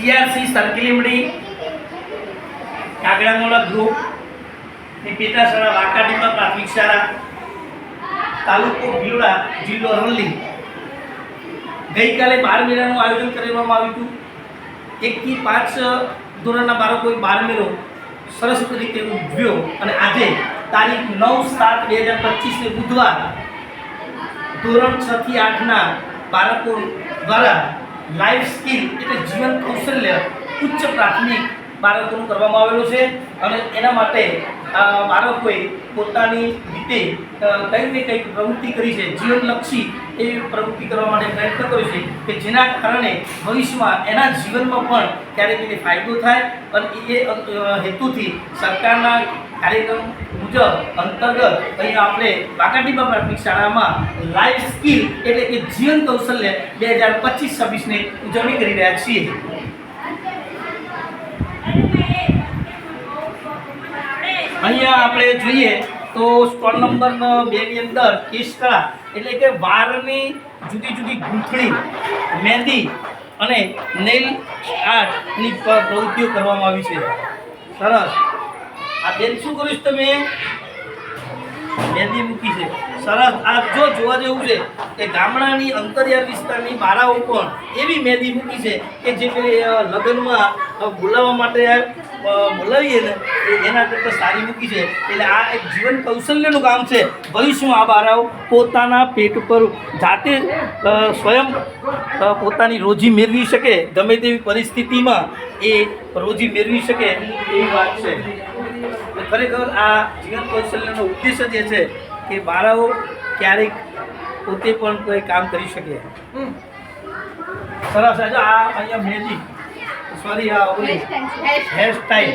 CRC સરકલીમડી કાગડામોડા group ની પેટા શાળા વાંકાડીમાં પ્રાથમિક શાળા તાલુકો ભીલોડા જિલ્લો અરવલ્લી ગઈકાલે 12 મેળાનું આયોજન કરવામાં આવ્યું હતું. 1 થી 5 ધોરણના બાળકોએ 12 મેળો સરસ રીતે ઉજવ્યો અને આજે તારીખ 9/7/2025 ને બુધવાર ધોરણ 6 થી 8ના બાળકો દ્વારા લાઈફ સ્કિલ એટલે જીવન કૌશલ્ય ઉચ્ચ પ્રાથમિક બાળકોનું કરવામાં આવેલું છે અને એના માટે બાળકોએ પોતાની રીતે કંઈક ને કંઈક પ્રવૃત્તિ કરી છે, જીવનલક્ષી એવી પ્રવૃત્તિ કરવા માટે પ્રયત્ન કર્યો છે કે જેના કારણે ભવિષ્યમાં એના જીવનમાં પણ ક્યારેક એને ફાયદો થાય અને એ હેતુથી સરકારના કાર્યક્રમ મુજબ અંતર્ગત અહીંયા આપણે વાંકાડીમાં પ્રાથમિક શાળામાં લાઈફ સ્કિલ એટલે કે જીવન કૌશલ્ય 2025-26 ની ઉજવણી કરી રહ્યા છીએ. અહીંયા આપણે જોઈએ તો સ્ટોલ નંબર 2 ની અંદર કેશકળા એટલે કે વારની જુદી જુદી ગૂંથણી, મહેંદી અને નેલ આર્ટની પ્રવૃત્તિઓ કરવામાં આવી છે. સરસ. આ બેન શું કરીશ તમે? મહેંદી મૂકી છે. સરસ. આ જો જોવા જેવું છે કે ગામડાની અંતરિયાળ વિસ્તારની બાળાઓ પણ એવી મહેંદી મૂકી છે કે જે લગ્નમાં બોલાવવા માટે બોલાવીએ ને એના કરતાં સારી મૂકી છે. એટલે આ એક જીવન કૌશલ્યનું કામ છે. ભવિષ્યમાં આ બાળાઓ પોતાના પેટ પર જાતે સ્વયં પોતાની રોજી મેળવી શકે, ગમે તેવી પરિસ્થિતિમાં એ રોજી મેળવી શકે એવી વાત છે. ખરેખર આ જીવન કૌશલ્યનો ઉદ્દેશ્ય જે છે કે બાળાઓ ક્યારેક પોતે પણ કોઈ કામ કરી શકે. સરસ. આ અહીંયા મહેંદી સોરી આ ઓલી હેરસ્ટાઈલ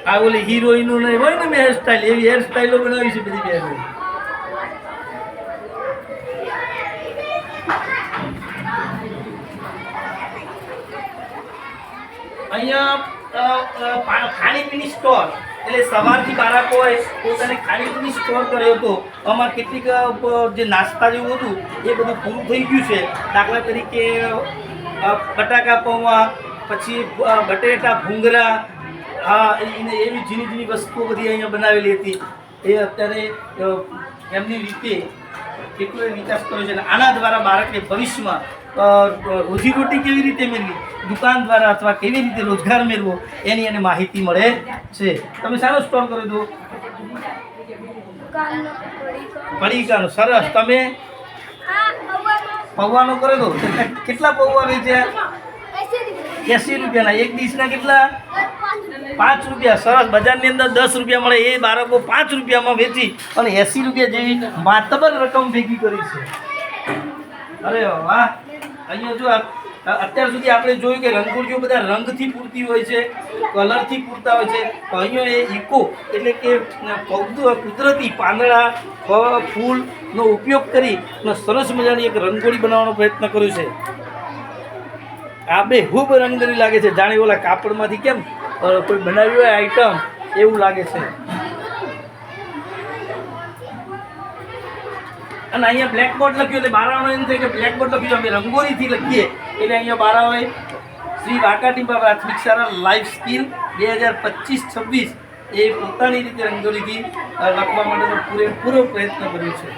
આ ઓલી હિરોઈનનું નહીં હોય ને મેં હેરસ્ટાઈલ એવી હેરસ્ટાઈલો બનાવી છે બધી બહેનો. અહીંયા ખાણીપીણી સ્ટોર એટલે સવારથી બાળકોએ પોતાને ખાણીપીણી સ્ટોર કર્યો હતો. આમાં કેટલીક જે નાસ્તા જેવું હતું એ બધું પૂરું થઈ ગયું છે. દાખલા તરીકે બટાકા પૌવા, પછી બટેટા ભૂંગળા, એવી ઝીણી ઝીણી વસ્તુઓ બધી અહીંયા બનાવેલી હતી. એ અત્યારે એમની રીતે કેટલો વિકાસ કર્યો છે. આના દ્વારા બાળકને ભવિષ્યમાં રોજીરોટી કેવી રીતે મેળવી, દુકાન દ્વારા અથવા કેવી રીતે રોજગાર મેળવો એની એને માહિતી મળે છે. તમે શાનો સ્ટોર કર્યો હતો? પડીકાનો. સરસ. તમે પૌવાનો કર્યો હતો? કેટલા પૌવા વેચ્યા? 80 રૂપિયાના. એક ડીશના કેટલા? 5 રૂપિયા. સરસ. બજારની અંદર 10 રૂપિયા મળે એ બાળકો 5 રૂપિયામાં વેચી અને 80 રૂપિયા જેવી માતબર રકમ ભેગી કરી છે. અરે વાહ. અહીંયા જો અત્યાર સુધી આપણે જોયું કે રંગોળીઓ બધા રંગથી પૂરતી હોય છે, કલરથી પૂરતા હોય છે. તો અહીંયા એ ઇકો એટલે કે કુદરતી પાંદડા, ફૂલનો ઉપયોગ કરી અને સરસ મજાની એક રંગોળી બનાવવાનો પ્રયત્ન કર્યો છે. આ બેહૂબ રંગોળી લાગે છે, જાણે ઓલા કાપડમાંથી કેમ કોઈ બનાવી હોય આઈટમ એવું લાગે છે. અને અહીંયા બ્લેકબોર્ડ લખ્યું એટલે બારાનો એમ થાય કે બ્લેકબોર્ડ લખ્યું અમે રંગોળીથી લખીએ એટલે અહીંયા બારાઓએ શ્રી વાંકાડીમાં પ્રાથમિક શાળા લાઈફ સ્કિલ 2025-26 એ પોતાની રીતે રંગોળીથી લખવા માટેનો પૂરેપૂરો પ્રયત્ન કર્યો છે.